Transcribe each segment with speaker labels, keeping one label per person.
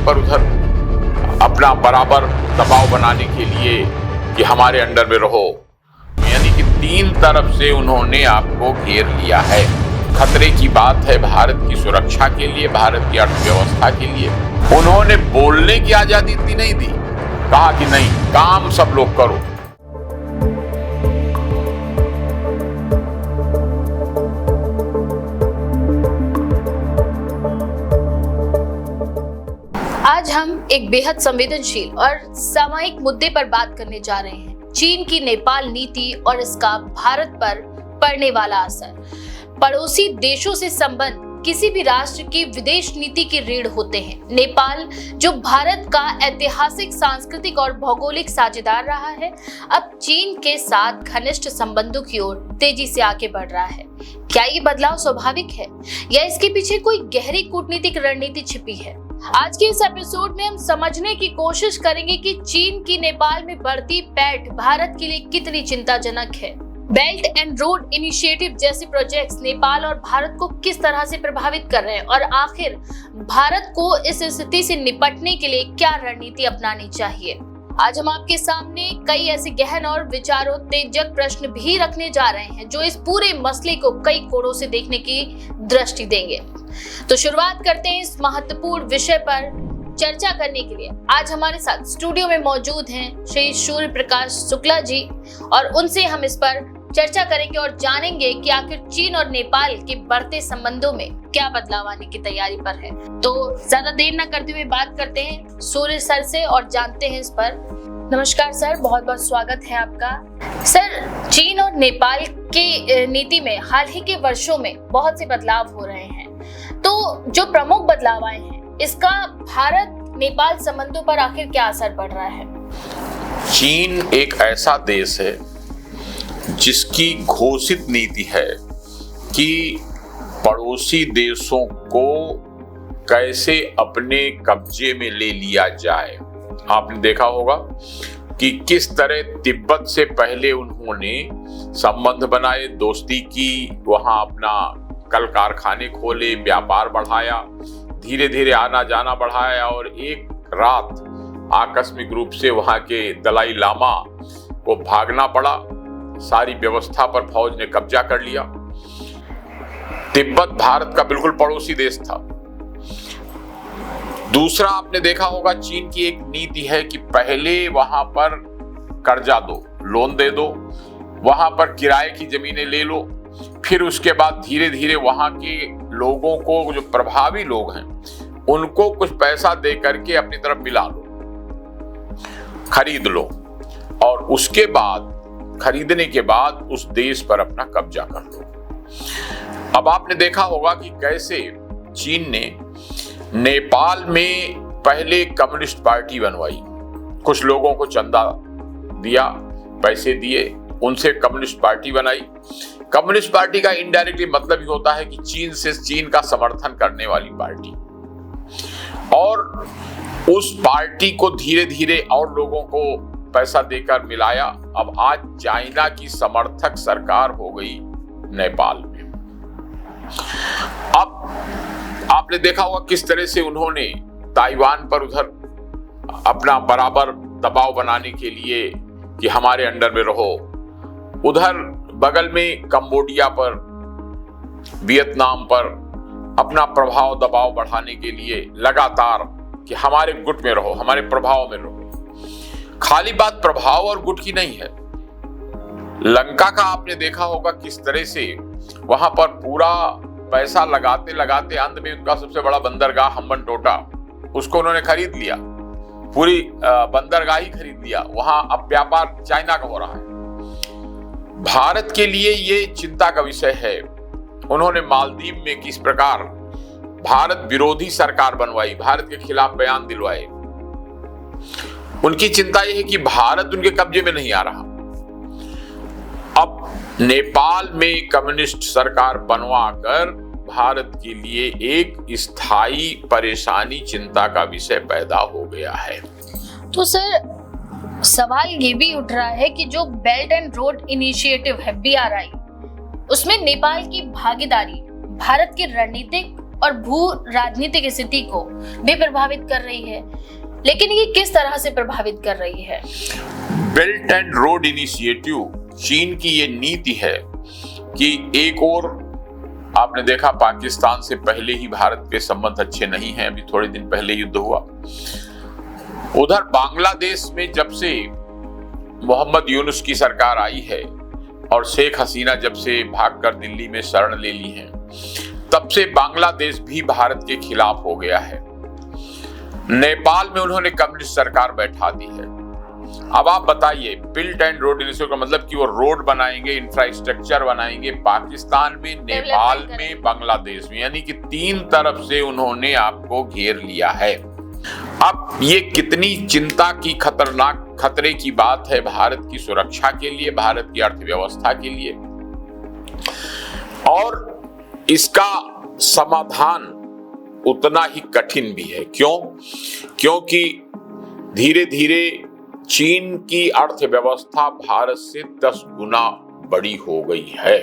Speaker 1: पर उधर अपना बराबर दबाव बनाने के लिए कि हमारे अंडर में रहो, यानी कि तीन तरफ से उन्होंने आपको घेर लिया है। खतरे की बात है भारत की सुरक्षा के लिए, भारत की अर्थव्यवस्था के लिए। उन्होंने बोलने की आजादी इतनी नहीं दी, कहा कि नहीं, काम सब लोग करो।
Speaker 2: आज हम एक बेहद संवेदनशील और सामयिक मुद्दे पर बात करने जा रहे हैं, चीन की नेपाल नीति और इसका भारत पर पड़ने वाला असर। पड़ोसी देशों से संबंध किसी भी राष्ट्र की विदेश नीति की रीढ़ होते हैं। नेपाल, जो भारत का ऐतिहासिक, सांस्कृतिक और भौगोलिक साझेदार रहा है, अब चीन के साथ घनिष्ठ संबंधों की ओर तेजी से आगे बढ़ रहा है। क्या ये बदलाव स्वाभाविक है या इसके पीछे कोई गहरी कूटनीतिक रणनीति छिपी है? आज के इस एपिसोड में हम समझने की कोशिश करेंगे कि चीन की नेपाल में बढ़ती पैठ भारत के लिए कितनी चिंताजनक है। बेल्ट एंड रोड इनिशिएटिव जैसे प्रोजेक्ट्स नेपाल और भारत को किस तरह से प्रभावित कर रहे हैं और आखिर भारत को इस स्थिति से निपटने के लिए क्या रणनीति अपनानी चाहिए। आज हम आपके सामने कई ऐसे गहन और विचारोत्तेजक प्रश्न भी रखने जा रहे हैं जो इस पूरे मसले को कई कोणों से देखने की दृष्टि देंगे। तो शुरुआत करते हैं इस महत्वपूर्ण विषय पर चर्चा करने के लिए। आज हमारे साथ स्टूडियो में मौजूद हैं श्री सूर्य प्रकाश शुक्ला जी, और उनसे हम इस पर चर्चा करेंगे और जानेंगे कि आखिर चीन और नेपाल के बढ़ते संबंधों में क्या बदलाव आने की तैयारी पर है। तो ज्यादा देर न करते हुए बात करते हैं सूर्य सर से और जानते हैं इस पर। नमस्कार सर, बहुत बहुत स्वागत है आपका। सर, चीन और नेपाल की नीति में हाल ही के वर्षों में बहुत से बदलाव हो रहे हैं, तो जो प्रमुख बदलाव आए हैं, इसका भारत नेपाल संबंधों पर आखिर क्या असर पड़ रहा है?
Speaker 1: चीन एक ऐसा देश है जिसकी घोषित नीति है कि पड़ोसी देशों को कैसे अपने कब्जे में ले लिया जाए। आपने देखा होगा कि किस तरह तिब्बत से पहले उन्होंने संबंध बनाए, दोस्ती की, वहां अपना कल कारखाने खोले, व्यापार बढ़ाया, धीरे धीरे आना जाना बढ़ाया और एक रात आकस्मिक रूप से वहां के दलाई लामा को भागना पड़ा। सारी व्यवस्था पर फौज ने कब्जा कर लिया। तिब्बत भारत का बिल्कुल पड़ोसी देश था। दूसरा, आपने देखा होगा चीन की एक नीति है कि पहले वहां पर कर्जा दो, लोन दे दो, वहां पर किराए की जमीनें ले लो, फिर उसके बाद धीरे धीरे वहां के लोगों को, जो प्रभावी लोग हैं, उनको कुछ पैसा दे करके अपनी तरफ मिला लो, खरीद लो, और उसके बाद खरीदने के बाद उस देश पर अपना कब्जा कर लो। अब आपने देखा होगा कि कैसे चीन ने नेपाल में पहले कम्युनिस्ट पार्टी बनवाई, कुछ लोगों को चंदा दिया, पैसे दिए, उनसे कम्युनिस्ट पार्टी बनाई। कम्युनिस्ट पार्टी का इनडायरेक्टली मतलब ही होता है कि चीन का समर्थन करने वाली पार्टी, और उस पार्टी को धीरे धीरे और लोगों को पैसा देकर मिलाया। अब आज चाइना की समर्थक सरकार हो गई नेपाल में। अब आपने देखा होगा किस तरह से उन्होंने ताइवान पर उधर अपना बराबर दबाव बनाने के लिए कि हमारे अंडर में रहो, उधर बगल में कंबोडिया पर, वियतनाम पर अपना प्रभाव दबाव बढ़ाने के लिए लगातार कि हमारे गुट में रहो, हमारे प्रभाव में रहो। खाली बात प्रभाव और गुट की नहीं है। लंका का आपने देखा होगा किस तरह से वहां पर पूरा पैसा लगाते लगाते अंत में उनका सबसे बड़ा बंदरगाह हम्बनटोटा, उसको उन्होंने खरीद लिया, पूरी बंदरगाह ही खरीद लिया। वहां अब व्यापार चाइना का हो रहा है। भारत के लिए ये चिंता का विषय है। उन्होंने मालदीव में किस प्रकार भारत विरोधी सरकार बनवाई, भारत के खिलाफ बयान दिलवाए। उनकी चिंता यह है कि भारत उनके कब्जे में नहीं आ रहा। अब नेपाल में कम्युनिस्ट सरकार बनवाकर भारत के लिए एक स्थायी परेशानी, चिंता का विषय पैदा हो गया है।
Speaker 2: तो सर, सवाल ये भी उठ रहा है कि जो बेल्ट एंड रोड इनिशिएटिव है, BRI, उसमें नेपाल की भागीदारी भारत के रणनीतिक और भू राजनीतिक स्थिति को भी प्रभावित कर रही है, लेकिन ये किस तरह से प्रभावित कर रही है?
Speaker 1: बेल्ट एंड रोड इनिशिएटिव चीन की ये नीति है कि एक और आपने देखा पाकिस्तान से पहले ही भारत के संबंध अच्छे नहीं हैं, अभी थोड़े दिन पहले युद्ध हुआ। उधर बांग्लादेश में जब से मोहम्मद यूनुस की सरकार आई है और शेख हसीना जब से भागकर दिल्ली में शरण ले ली है, तब से बांग्लादेश भी भारत के खिलाफ हो गया है। नेपाल में उन्होंने कम्युनिस्ट सरकार बैठा दी है। अब आप बताइए, बिल्ट एंड रोड इनिशिएटिव का मतलब कि वो रोड बनाएंगे, इंफ्रास्ट्रक्चर बनाएंगे पाकिस्तान में, नेपाल में, बांग्लादेश में, यानी कि 3 तरफ से उन्होंने आपको घेर लिया है। अब ये कितनी चिंता की खतरनाक खतरे की बात है भारत की सुरक्षा के लिए, भारत की अर्थव्यवस्था के लिए। और इसका समाधान उतना ही कठिन भी है। क्यों? क्योंकि धीरे धीरे चीन की अर्थव्यवस्था भारत से 10 गुना बड़ी हो गई है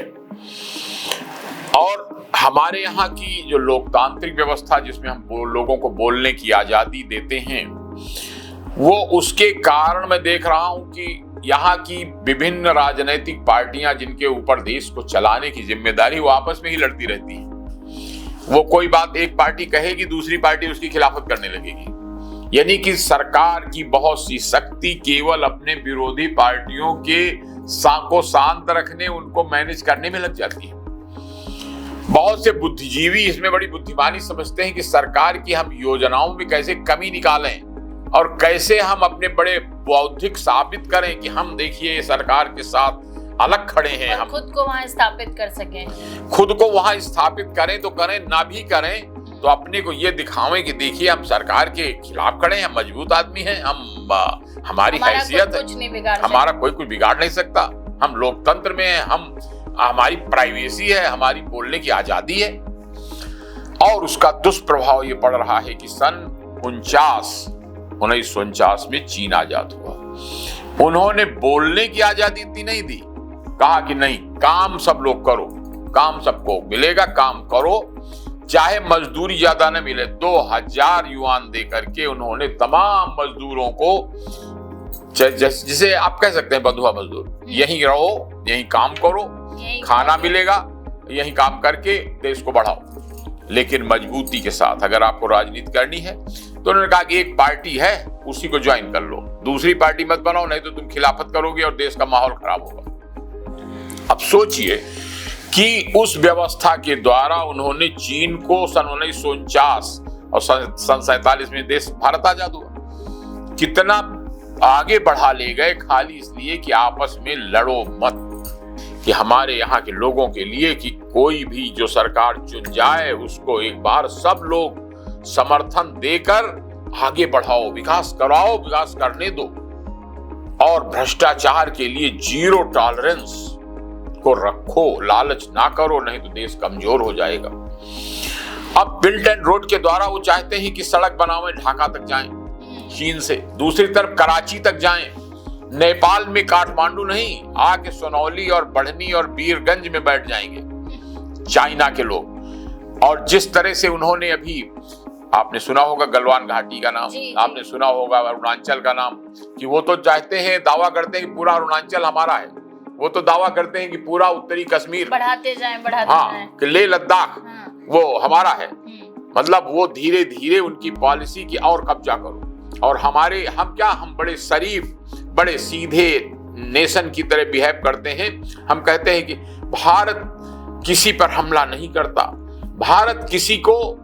Speaker 1: और हमारे यहाँ की जो लोकतांत्रिक व्यवस्था जिसमें हम लोगों को बोलने की आजादी देते हैं, वो उसके कारण मैं देख रहा हूं कि यहाँ की विभिन्न राजनीतिक पार्टियां जिनके ऊपर देश को चलाने की जिम्मेदारी, वो आपस में ही लड़ती रहती हैं। वो कोई बात एक पार्टी कहेगी, दूसरी पार्टी उसकी खिलाफत करने लगेगी, यानी कि सरकार की बहुत सी शक्ति केवल अपने विरोधी पार्टियों के को शांत रखने, उनको मैनेज करने में लग जाती है। बहुत से बुद्धिजीवी इसमें बड़ी बुद्धिमानी समझते हैं कि सरकार की हम योजनाओं में कैसे कमी निकालें और कैसे हम अपने बड़े बौद्धिक साबित करें कि हम देखिए सरकार के साथ अलग खड़े हैं, हम
Speaker 2: खुद को वहां स्थापित कर सकें।
Speaker 1: खुद को वहां स्थापित करें तो करें, ना भी करें तो अपने को ये दिखावें कि देखिए हम सरकार के खिलाफ खड़े हैं, हम मजबूत आदमी हैं, हम हमारी हैसियत है, हमारा कोई कुछ बिगाड़ नहीं सकता, हम लोकतंत्र में हैं, हम हमारी प्राइवेसी है, हमारी बोलने की आजादी है। और उसका दुष्प्रभाव ये पड़ रहा है कि सन 1949 में चीन आजाद हुआ। उन्होंने बोलने की आजादी इतनी नहीं दी, कहा कि नहीं, काम सब लोग करो, काम सबको मिलेगा, काम करो, चाहे मजदूरी ज्यादा न मिले। 2000 युआन दे करके उन्होंने तमाम मजदूरों को, जिसे आप कह सकते हैं बंधुआ मजदूर, यहीं रहो, यहीं काम करो, खाना मिलेगा, यहीं काम करके देश को बढ़ाओ, लेकिन मजबूती के साथ। अगर आपको राजनीति करनी है तो उन्होंने कहा कि एक पार्टी है, उसी को ज्वाइन कर लो, दूसरी पार्टी मत बनाओ, नहीं तो तुम खिलाफत करोगे और देश का माहौल खराब होगा। अब सोचिए कि उस व्यवस्था के द्वारा उन्होंने चीन को सन 1949 और सन 47 में देश भारत आजाद हुआ, कितना आगे बढ़ा ले गए, खाली इसलिए कि आपस में लड़ो मत, कि हमारे यहाँ के लोगों के लिए कि कोई भी जो सरकार चुन जाए उसको एक बार सब लोग समर्थन देकर आगे बढ़ाओ, विकास कराओ, विकास करने दो, और भ्रष्टाचार के लिए 0 टॉलरेंस को रखो, लालच ना करो, नहीं तो देश कमजोर हो जाएगा। अब बिल्ट एंड रोड के द्वारा वो चाहते हैं कि सड़क बनाओ, ढाका तक जाएं चीन से, दूसरी तरफ कराची तक जाएं, नेपाल में काठमांडू नहीं, आके सोनौली और बढ़नी और बीरगंज में बैठ जाएंगे चाइना के लोग। और जिस तरह से उन्होंने अभी, आपने सुना होगा गलवान घाटी का नाम, आपने सुना होगा अरुणाचल का नाम, कि वो तो चाहते हैं, दावा करते हैं कि पूरा अरुणाचल हमारा है, वो तो दावा करते हैं कि पूरा उत्तरी कश्मीर
Speaker 2: बढ़ाते जाएं, जाएं,
Speaker 1: कि लेह लद्दाख वो हमारा है। मतलब वो धीरे धीरे उनकी पॉलिसी की और कब्जा करो, और हम बड़े शरीफ, बड़े सीधे नेशन की तरह बिहेव करते हैं। हम कहते हैं कि भारत किसी पर हमला नहीं करता, भारत किसी को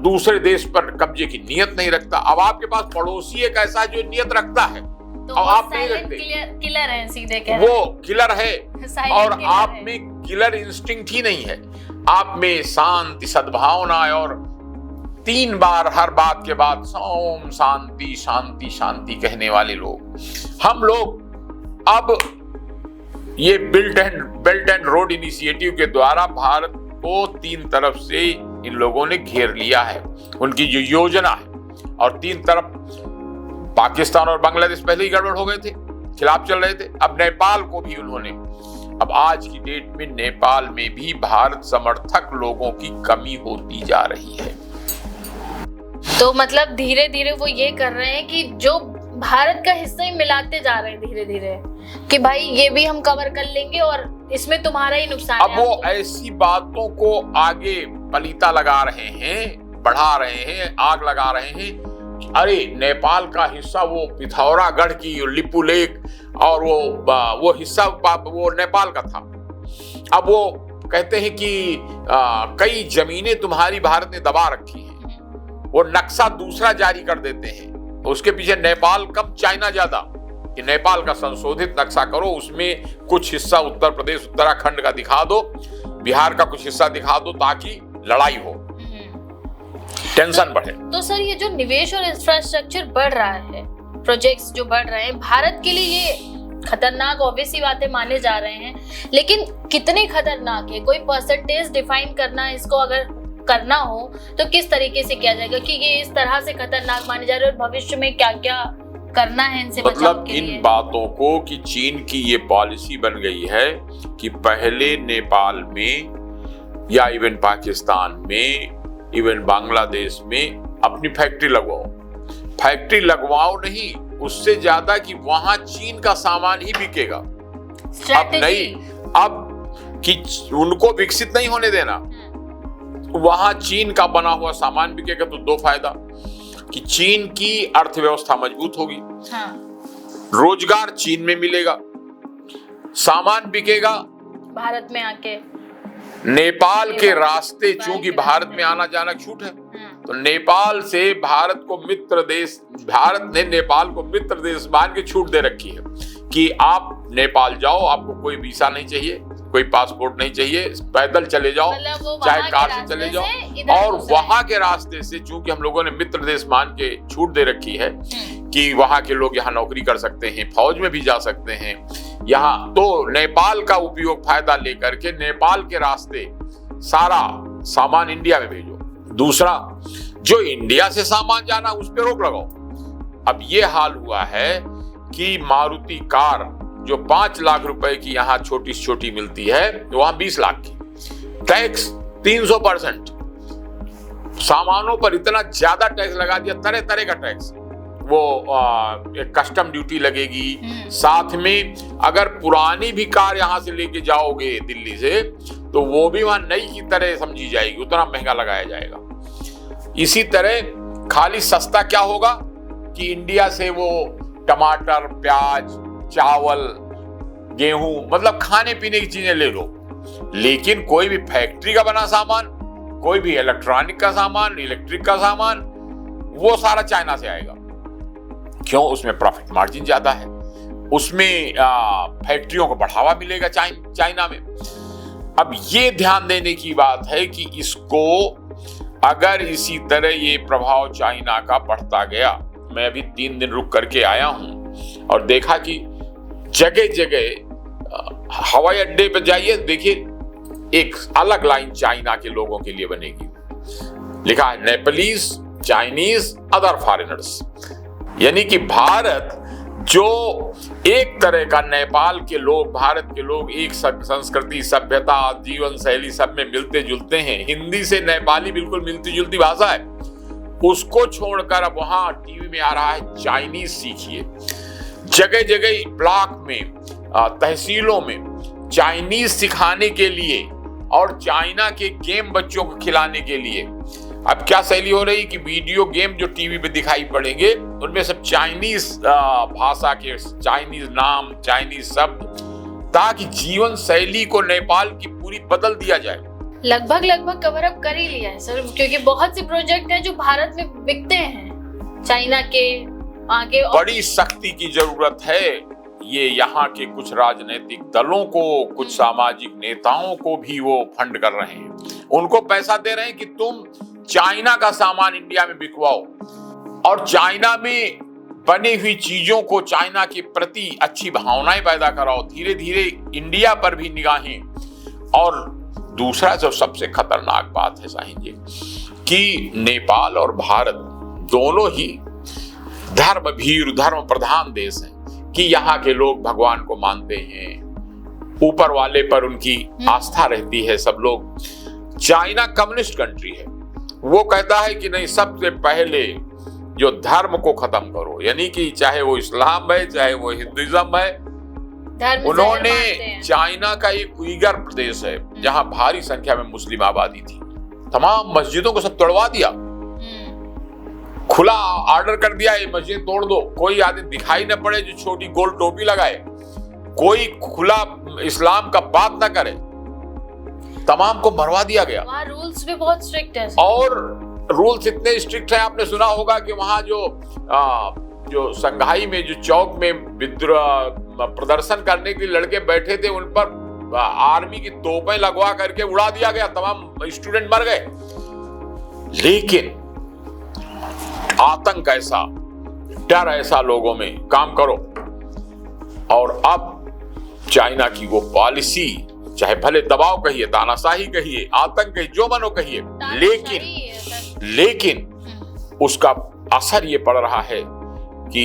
Speaker 1: दूसरे देश पर कब्जे की नियत नहीं रखता। अब आपके पास पड़ोसी एक ऐसा है जो नियत रखता है,
Speaker 2: तो
Speaker 1: और आप नहीं रखते,
Speaker 2: किलर है, सीधे कह रहे हैं।
Speaker 1: वो किलर है, और आप में किलर इंस्टिंक्ट ही नहीं है, आप में शांति, सद्भावना, और 3 बार हर बात के बाद ओम शांति शांति शांति कहने वाले लोग हम लोग। अब ये बेल्ट एंड रोड इनिशिएटिव के द्वारा भारत को 3 तरफ से इन लोगों ने घेर लिया है, उनकी जो योजना है। और 3 तरफ पाकिस्तान और बांग्लादेश पहले ही गड़बड़ हो गए थे, खिलाफ चल रहे थे। अब नेपाल को भी उन्होंने अब आज की डेट में नेपाल में भी भारत समर्थक लोगों की कमी होती जा रही है।
Speaker 2: तो मतलब धीरे धीरे वो ये कर रहे हैं कि जो भारत का हिस्सा ही मिलाते जा रहे हैं धीरे धीरे, कि भाई ये भी हम कवर कर लेंगे और इसमें तुम्हारा ही नुकसान
Speaker 1: अब
Speaker 2: है।
Speaker 1: वो ऐसी बातों को आगे पलीता लगा रहे हैं, बढ़ा रहे हैं, आग लगा रहे हैं कि अरे नेपाल का हिस्सा वो पिथौरागढ़ की लिपु लेक और वो हिस्सा वो नेपाल का था। अब वो कहते हैं कि कई जमीनें तुम्हारी भारत ने दबा रखी हैं, वो नक्शा दूसरा जारी कर देते हैं। उसके पीछे नेपाल कम चाइना ज्यादा, कि नेपाल का संशोधित नक्शा करो, उसमें कुछ हिस्सा उत्तर प्रदेश उत्तराखंड का दिखा दो, बिहार का कुछ हिस्सा दिखा दो, ताकि लड़ाई हो, टेंशन बढ़े।
Speaker 2: तो सर ये जो निवेश और इंफ्रास्ट्रक्चर बढ़ रहा है, प्रोजेक्ट्स जो बढ़ रहे हैं, भारत के लिए ये खतरनाक ऑब्वियसली बातें माने जा रहे हैं, लेकिन कितने खतरनाक है? कोई परसेंटेज डिफाइन करना, इसको अगर करना हो तो किस तरीके से किया जाएगा कि ये इस तरह से खतरनाक माने जा रहे हैं और भविष्य में क्या क्या करना है इनसे बचाव
Speaker 1: मतलब
Speaker 2: के लिए?
Speaker 1: इन बातों को कि चीन की ये पॉलिसी बन गई है कि पहले नेपाल में या इवन पाकिस्तान में, इवन बांग्लादेश में अपनी फैक्ट्री लगवाओ। फैक्ट्री लगवाओ नहीं, उससे ज्यादा कि वहां चीन का सामान ही बिकेगा। अब नहीं, अब कि उनको विकसित नहीं होने देना, वहां चीन का बना हुआ सामान बिकेगा। तो दो फायदा कि चीन की अर्थव्यवस्था मजबूत होगी,
Speaker 2: हाँ।
Speaker 1: रोजगार चीन में मिलेगा, सामान बिकेगा
Speaker 2: भारत में आके।
Speaker 1: नेपाल के रास्ते, चूंकि भारत में आना जाना छूट है, तो नेपाल से भारत को मित्र देश, भारत ने नेपाल को मित्र देश मान के छूट दे रखी है कि आप नेपाल जाओ, आपको कोई वीसा नहीं चाहिए, कोई पासपोर्ट नहीं चाहिए, पैदल चले जाओ, चाहे कार से चले जाओ। और वहां के रास्ते से, चूंकि हम लोगों ने मित्र देश मान के छूट दे रखी है कि वहां के लोग यहाँ नौकरी कर सकते हैं, फौज में भी जा सकते हैं यहाँ, तो नेपाल का उपयोग फायदा लेकर के नेपाल के रास्ते सारा सामान इंडिया में भेजो। दूसरा, जो इंडिया से सामान जाना उस पर रोक लगाओ। अब ये हाल हुआ है कि मारुति कार जो 5 लाख रुपए की यहाँ छोटी छोटी मिलती है, वहां 20 लाख की, टैक्स 300%, सामानों पर इतना ज्यादा टैक्स लगा दिया, तरह तरह का टैक्स। वो एक कस्टम ड्यूटी लगेगी, साथ में अगर पुरानी भी कार यहाँ से लेके जाओगे दिल्ली से, तो वो भी वहां नई की तरह समझी जाएगी, उतना महंगा लगाया जाएगा। इसी तरह खाली सस्ता क्या होगा कि इंडिया से वो टमाटर, प्याज, चावल, गेहूं, मतलब खाने पीने की चीजें ले लो, लेकिन कोई भी फैक्ट्री का बना सामान, कोई भी इलेक्ट्रॉनिक का सामान, इलेक्ट्रिक का सामान, वो सारा चाइना से आएगा। क्यों? उसमें प्रॉफिट मार्जिन ज्यादा है, उसमें फैक्ट्रियों को बढ़ावा मिलेगा चाइना में। अब ये ध्यान देने की बात है कि इसको अगर इसी तरह ये प्रभाव चाइना का बढ़ता गया, मैं अभी 3 दिन रुक करके आया हूं और देखा कि जगह जगह हवाई अड्डे पर जाइए, देखिए एक अलग लाइन चाइना के लोगों के लिए बनेगी, लिखा है नेपालीज, चाइनीज, अदर फॉरेनर्स। यानी कि भारत जो एक तरह का, नेपाल के लोग, भारत के लोग एक संस्कृति, सभ्यता, जीवन शैली सब में मिलते जुलते हैं, हिंदी से नेपाली बिल्कुल मिलती जुलती भाषा है, उसको छोड़कर अब वहां टीवी में आ रहा है चाइनीज सीखिए। जगह जगह ब्लॉक में, तहसीलों में चाइनीज सिखाने के लिए और चाइना के गेम बच्चों को खिलाने के लिए। अब क्या शैली हो रही कि वीडियो गेम जो टीवी पे दिखाई पड़ेंगे, उनमें सब चाइनीज भाषा के, चाइनीज नाम, चाइनीज शब्द, ताकि जीवन शैली को नेपाल की पूरी बदल दिया जाए।
Speaker 2: लगभग कवर अप कर ही लिया है सर, क्योंकि बहुत से प्रोजेक्ट हैं जो भारत में बिकते हैं, चाइना के आगे।
Speaker 1: बड़ी सख्ती की जरूरत है। ये यहाँ के कुछ राजनीतिक दलों को, कुछ सामाजिक नेताओं को भी वो फंड कर रहे हैं, उनको पैसा दे रहे हैं कि तुम चाइना का सामान इंडिया में बिकवाओ और चाइना में बनी हुई चीजों को, चाइना के प्रति अच्छी भावनाएं पैदा कराओ, धीरे धीरे इंडिया पर भी निगाहें। और दूसरा जो सबसे खतरनाक बात है साहिल जी, कि नेपाल और भारत दोनों ही धर्म भीरू, धर्म प्रधान देश हैं, कि यहाँ के लोग भगवान को मानते हैं, ऊपर वाले पर उनकी आस्था रहती है सब लोग। चाइना कम्युनिस्ट कंट्री है, वो कहता है कि नहीं, सबसे पहले जो धर्म को खत्म करो, यानी कि चाहे वो इस्लाम है चाहे वो हिंदुइज्म है। उन्होंने चाइना का एक उइगर प्रदेश है जहां भारी संख्या में मुस्लिम आबादी थी, तमाम मस्जिदों को सब तोड़वा दिया, खुला ऑर्डर कर दिया ये मस्जिद तोड़ दो, कोई आदमी दिखाई न पड़े जो छोटी गोल टोपी लगाए, कोई खुला इस्लाम का बात ना करे, तमाम को मरवा दिया गया।
Speaker 2: वहाँ रूल्स भी बहुत स्ट्रिक्ट है,
Speaker 1: और रूल्स इतने स्ट्रिक्ट है, आपने सुना होगा कि वहां जो संघाई में जो चौक में विद्रोह प्रदर्शन करने के लिए लड़के बैठे थे, उन पर आर्मी की तोपें लगवा करके उड़ा दिया गया, तमाम स्टूडेंट मर गए। लेकिन आतंक ऐसा, डर ऐसा लोगों में, काम करो। और अब चाइना की वो पॉलिसी, चाहे भले दबाव कहिए, तानाशाही कहिए, आतंक कहिए, जो मनो कहिए, लेकिन उसका असर ये पड़ रहा है कि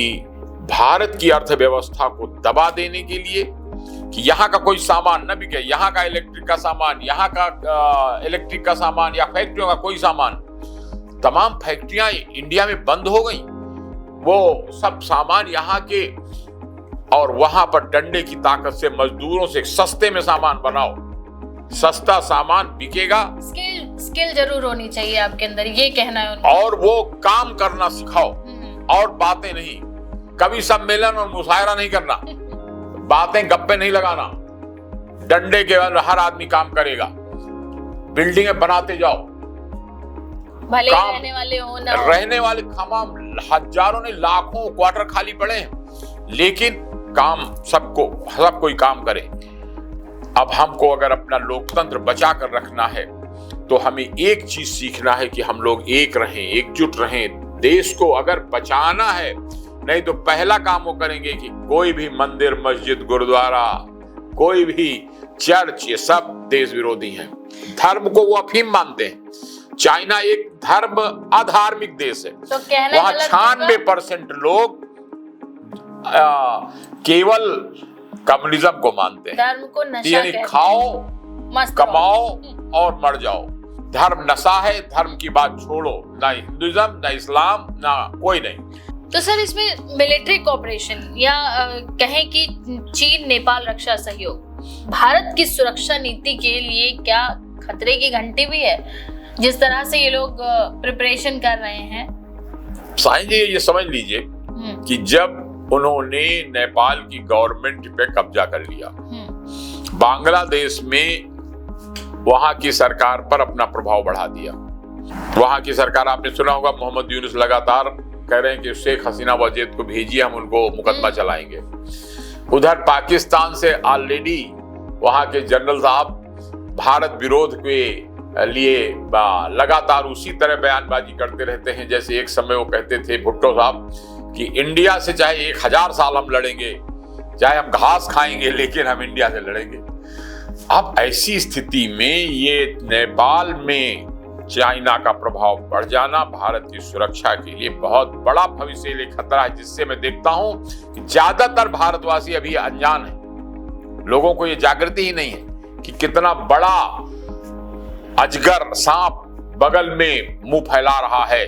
Speaker 1: भारत की अर्थव्यवस्था को दबा देने के लिए कि यहाँ का कोई सामान न बिके, यहाँ का इलेक्ट्रिक का सामान, यहाँ का इलेक्ट्रिक का सामान या फैक्ट्रियों का कोई सामान, तमाम फैक्ट्रियां इंडिया में बंद हो गई। वो सब सामान यहाँ के, और वहां पर डंडे की ताकत से मजदूरों से सस्ते में सामान बनाओ, सस्ता सामान बिकेगा।
Speaker 2: स्किल जरूर होनी चाहिए आपके अंदर, ये कहना है उनका।
Speaker 1: और वो काम करना सिखाओ और बातें नहीं, कभी सम्मेलन और मुशायरा नहीं करना, बातें गप्पे नहीं लगाना, डंडे के हर आदमी काम करेगा, बिल्डिंगें बनाते जाओ,
Speaker 2: भले रहने वाले हो ना हो।
Speaker 1: रहने वाले तमाम हजारों ने लाखों क्वार्टर खाली पड़े हैं, लेकिन काम सब कोई काम करे। अब हमको अगर अपना लोकतंत्र बचा कर रखना है तो हमें एक चीज सीखना है कि हम लोग एक रहें, एकजुट रहें। देश को अगर बचाना है, नहीं तो पहला काम वो करेंगे कि कोई भी मंदिर, मस्जिद, गुरुद्वारा, कोई भी चर्च, ये सब देश विरोधी हैं। धर्म को वो अफीम मानते हैं। चाइना एक धर्म अधार्मिक देश है,
Speaker 2: तो
Speaker 1: वहां 96% लोग केवल कम्युनिज्म को मानते हैं।
Speaker 2: धर्म को नशा
Speaker 1: यानी खाओ, कमाओ और मर जाओ। धर्म नशा है, धर्म की बात छोड़ो, ना हिंदुइज्म, ना इस्लाम, ना कोई नहीं।
Speaker 2: तो सर, इसमें मिलिट्री कोऑपरेशन या कहें कि चीन नेपाल रक्षा सहयोग भारत की सुरक्षा नीति के लिए क्या खतरे की घंटी भी है, जिस तरह से ये लोग प्रिपरेशन कर रहे हैं?
Speaker 1: साईं जी, ये समझ लीजिए कि जब उन्होंने नेपाल की गवर्नमेंट पे कब्जा कर लिया, बांग्लादेश में वहां की सरकार पर अपना प्रभाव बढ़ा दिया। वहां की सरकार, आपने सुना होगा, मोहम्मद यूनुस लगातार कह रहे हैं कि शेख हसीना वजीद को भेजिए, हम उनको मुकदमा चलाएंगे। उधर पाकिस्तान से ऑलरेडी वहां के जनरल साहब भारत विरोध के लिए लगातार उसी तरह बयानबाजी करते रहते हैं, जैसे एक समय वो कहते थे भुट्टो साहब कि इंडिया से चाहे 1000 साल हम लड़ेंगे, चाहे हम घास खाएंगे, लेकिन हम इंडिया से लड़ेंगे। अब ऐसी स्थिति में ये नेपाल में चाइना का प्रभाव बढ़ जाना भारत की सुरक्षा के लिए बहुत बड़ा भविष्य लिए खतरा है, जिससे मैं देखता हूं कि ज्यादातर भारतवासी अभी अनजान है। लोगों को ये जागृति ही नहीं है कि कितना बड़ा अजगर सांप बगल में मुंह फैला रहा है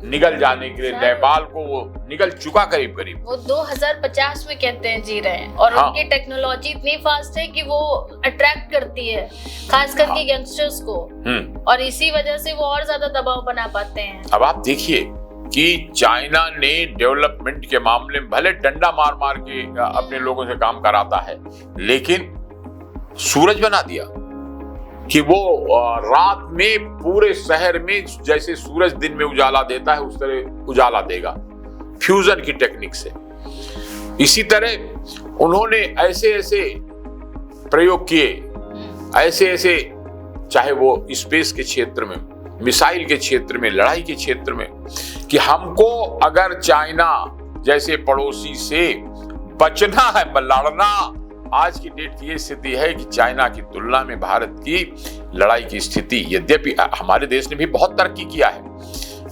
Speaker 1: निगल जाने के लिए। नेपाल को वो निगल चुका करीब करीब।
Speaker 2: वो 2050 में कहते हैं जी रहे हैं, और उनकी टेक्नोलॉजी इतनी फास्ट है कि वो अट्रैक्ट करती है खास करके यंगस्टर्स को, और इसी वजह से वो और ज्यादा दबाव बना पाते हैं।
Speaker 1: अब आप देखिए कि चाइना ने डेवलपमेंट के मामले में भले डंडा मार मार के अपने लोगों से काम कराता है, लेकिन सूरज बना दिया कि वो रात में पूरे शहर में जैसे सूरज दिन में उजाला देता है उस तरह उजाला देगा, फ्यूजन की टेक्निक से। इसी तरह उन्होंने ऐसे ऐसे प्रयोग किए, ऐसे ऐसे, चाहे वो स्पेस के क्षेत्र में, मिसाइल के क्षेत्र में, लड़ाई के क्षेत्र में, कि हमको अगर चाइना जैसे पड़ोसी से बचना है, लड़ना। आज की डेट की ये स्थिति है कि चाइना की तुलना में भारत की लड़ाई की स्थिति, यद्यपि हमारे देश ने भी बहुत तरक्की किया है,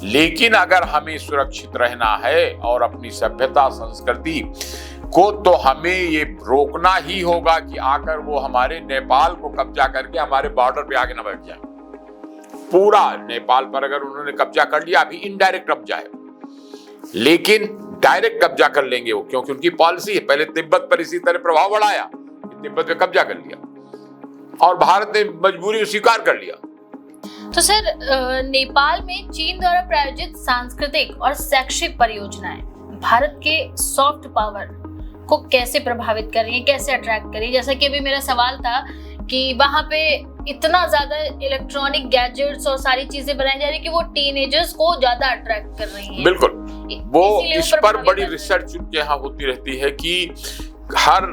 Speaker 1: लेकिन अगर हमें सुरक्षित रहना है और अपनी सभ्यता, संस्कृति को तो हमें ये रोकना ही होगा कि आकर वो हमारे नेपाल को कब्जा करके हमारे बॉर्डर पे आगे न बैठ जाए। पूरा नेपाल पर अगर उन्होंने कब्जा कर लिया, अभी इनडायरेक्ट कब्जा है, लेकिन डायरेक्ट कब्जा कर लेंगे वो, क्योंकि उनकी पॉलिसी है। पहले तिब्बत पर इसी तरह प्रभाव बढ़ाया, तिब्बत पे कब्जा कर लिया और भारत ने मजबूरी स्वीकार कर लिया।
Speaker 2: तो सर, नेपाल में चीन द्वारा प्रायोजित सांस्कृतिक और शैक्षिक परियोजनाएं भारत के सॉफ्ट पावर को कैसे प्रभावित कर रही हैं, कैसे अट्रैक्ट कर रही है? जैसा कि अभी मेरा सवाल था कि वहां पे इतना ज्यादा इलेक्ट्रॉनिक गैजेट्स और सारी चीजें बनाई जा रही है कि वो टीनेजर्स को ज्यादा अट्रैक्ट कर रही हैं।
Speaker 1: बिल्कुल, वो इस पर बड़ी रिसर्च उनके यहाँ होती रहती है कि हर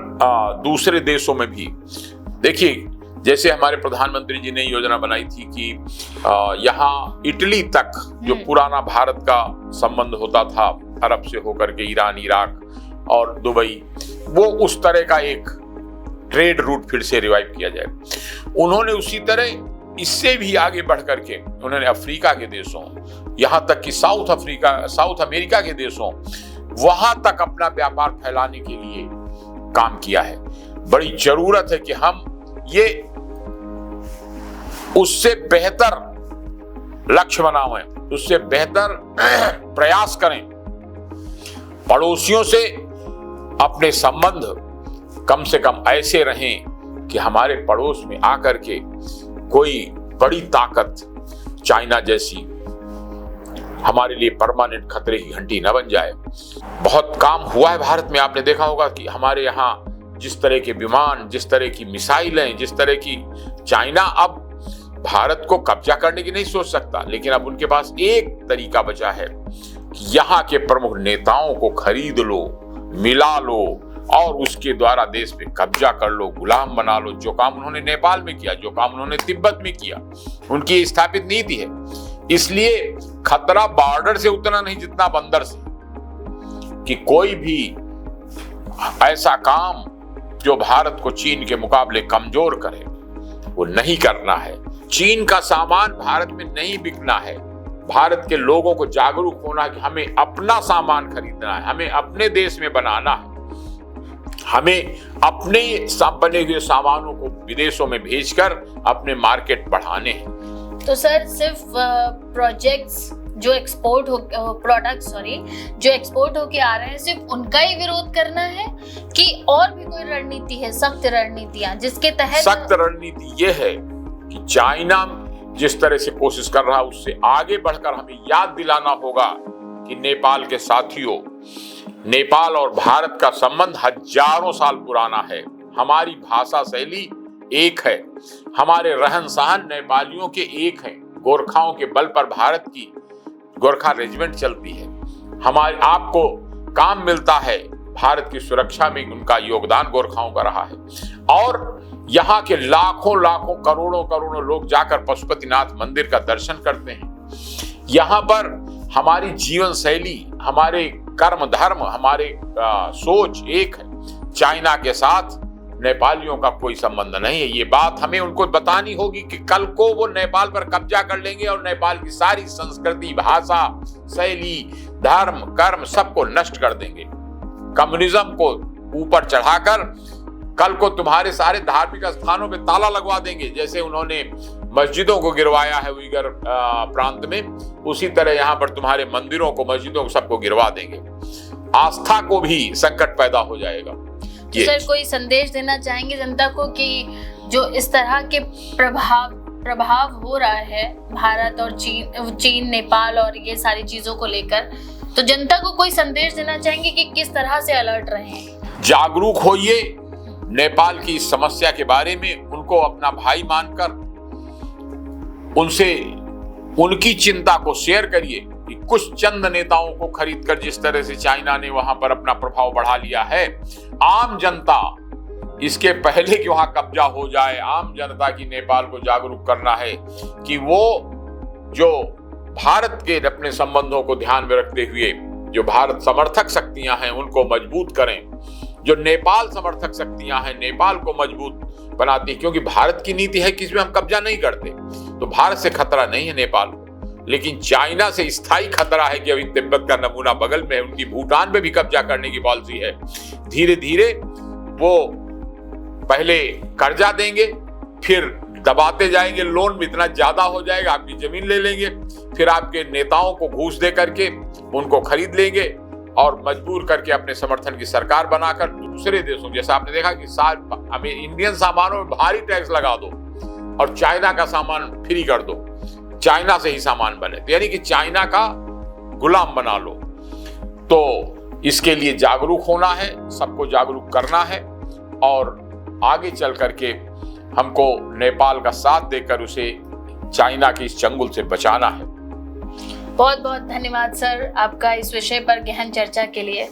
Speaker 1: दूसरे देशों में भी, देखिए जैसे हमारे प्रधानमंत्री जी ने योजना बनाई थी कि यहाँ इटली तक जो पुराना भारत का संबंध होता था अरब से होकर के ईरान, इराक और दुबई, वो उस तरह का एक ट्रेड रूट फिर से रिवाइव किया जाए। उन्होंने उसी तरह इससे भी आगे बढ़ करके उन्होंने अफ्रीका के देशों, यहाँ तक कि साउथ अमेरिका के देशों, वहां तक अपना व्यापार फैलाने के लिए काम किया है। बड़ी जरूरत है कि हम ये उससे बेहतर लक्ष्य बनाएं, उससे बेहतर प्रयास करें। पड़ोसियों से अपने संबंध कम से कम ऐसे रहें कि हमारे पड़ोस में आकर के कोई बड़ी ताकत चाइना जैसी हमारे लिए परमानेंट खतरे की घंटी न बन जाए। बहुत काम हुआ है भारत में, आपने देखा होगा कि हमारे यहाँ जिस तरह के विमान, जिस तरह की मिसाइलें, जिस तरह की, चाइना अब भारत को कब्जा करने की नहीं सोच सकता, लेकिन अब उनके पास एक तरीका बचा है कि यहाँ के प्रमुख नेताओं को खरीद लो, मिला लो और उसके द्वारा देश पे कब्जा कर लो, गुलाम बना लो। जो काम उन्होंने नेपाल में किया, जो काम उन्होंने तिब्बत में किया, उनकी स्थापित नीति है। इसलिए खतरा बॉर्डर से उतना नहीं जितना बंदर से, कि कोई भी ऐसा काम जो भारत को चीन के मुकाबले कमजोर करे वो नहीं करना है। चीन का सामान भारत में नहीं बिकना है। भारत के लोगों को जागरूक होना कि हमें अपना सामान खरीदना है, हमें अपने देश में बनाना है, हमें अपने बने हुए सामानों को विदेशों में भेजकर अपने मार्केट बढ़ाने हैं।
Speaker 2: तो सर, सिर्फ प्रोजेक्ट्स जो एक्सपोर्ट होके आ रहे हैं, सिर्फ उनका ही विरोध करना है कि और भी कोई रणनीति है, सख्त रणनीतियां जिसके तहत?
Speaker 1: सख्त रणनीति ये है कि चाइना जिस तरह से कोशिश कर रहा है उससे आगे बढ़कर हमें याद दिलाना होगा कि नेपाल के साथियों, नेपाल और भारत का संबंध हजारों साल पुराना है। हमारी भाषा शैली एक है, हमारे रहन सहन नेपालियों के एक हैं। गोरखाओं के बल पर भारत की गोरखा रेजिमेंट चलती है। हमारे आपको काम मिलता है, भारत की सुरक्षा में उनका योगदान गोरखाओं का रहा है। और यहाँ के लाखों लाखों करोड़ों लोग जाकर पशुपतिनाथ मंदिर का दर्शन करते हैं। यहाँ पर हमारी जीवन शैली, हमारे कर्म धर्म, हमारे सोच एक है। चाइना के साथ नेपालियों का कोई संबंध नहीं है। ये बात हमें उनको बतानी होगी कि कल को वो नेपाल पर कब्जा कर लेंगे और नेपाल की सारी संस्कृति, भाषा, शैली, धर्म, कर्म सबको नष्ट कर देंगे। कम्युनिज्म को ऊपर चढ़ाकर कल को तुम्हारे सारे धार्मिक स्थानों पे ताला लगवा देंगे। जैसे उन्होंने मस्जिदों को गिरवाया है उइगर प्रांत में, उसी तरह यहाँ पर तुम्हारे मंदिरों को, मस्जिदों को, सबको गिरवा देंगे। आस्था को भी संकट पैदा हो जाएगा।
Speaker 2: तो सर, कोई संदेश देना चाहेंगे जनता को कि जो इस तरह के प्रभाव हो रहा है भारत और चीन, नेपाल और ये सारी चीजों को लेकर, तो जनता को कोई संदेश देना चाहेंगे कि किस तरह से अलर्ट रहें?
Speaker 1: जागरूक होइए नेपाल की इस समस्या के बारे में, उनको अपना भाई मानकर उनसे उनकी चिंता को शेयर करिए कि कुछ चंद नेताओं को खरीदकर जिस तरह से चाइना ने वहां पर अपना प्रभाव बढ़ा लिया है, आम जनता इसके पहले कि वहां कब्जा हो जाए, आम जनता की नेपाल को जागरूक करना है कि वो जो भारत के अपने संबंधों को ध्यान में रखते हुए जो भारत समर्थक शक्तियां हैं उनको मजबूत करें, जो नेपाल समर्थक शक्तियां हैं नेपाल को मजबूत बनाती है। क्योंकि भारत की नीति है कि इसमें हम कब्जा नहीं करते, तो भारत से खतरा नहीं है नेपाल को। लेकिन चाइना से स्थायी खतरा है कि अभी तिब्बत का नमूना बगल में है, उनकी भूटान पे भी कब्जा करने की पॉलिसी है। धीरे धीरे वो पहले कर्जा देंगे, फिर दबाते जाएंगे, लोन भी इतना ज्यादा हो जाएगा, आपकी जमीन ले लेंगे, फिर आपके नेताओं को घूस दे करके उनको खरीद लेंगे और मजबूर करके अपने समर्थन की सरकार बनाकर दूसरे देशों, जैसा आपने देखा कि हमें इंडियन सामानों में भारी टैक्स लगा दो और चाइना का सामान फ्री कर दो, चाइना से ही सामान बने, तो यानी कि चाइना का गुलाम बना लो। तो इसके लिए जागरूक होना है, सबको जागरूक करना है और आगे चल करके हमको नेपाल का साथ देकर उसे चाइना की इस चंगुल से बचाना है।
Speaker 2: बहुत बहुत धन्यवाद सर आपका इस विषय पर गहन चर्चा के लिए।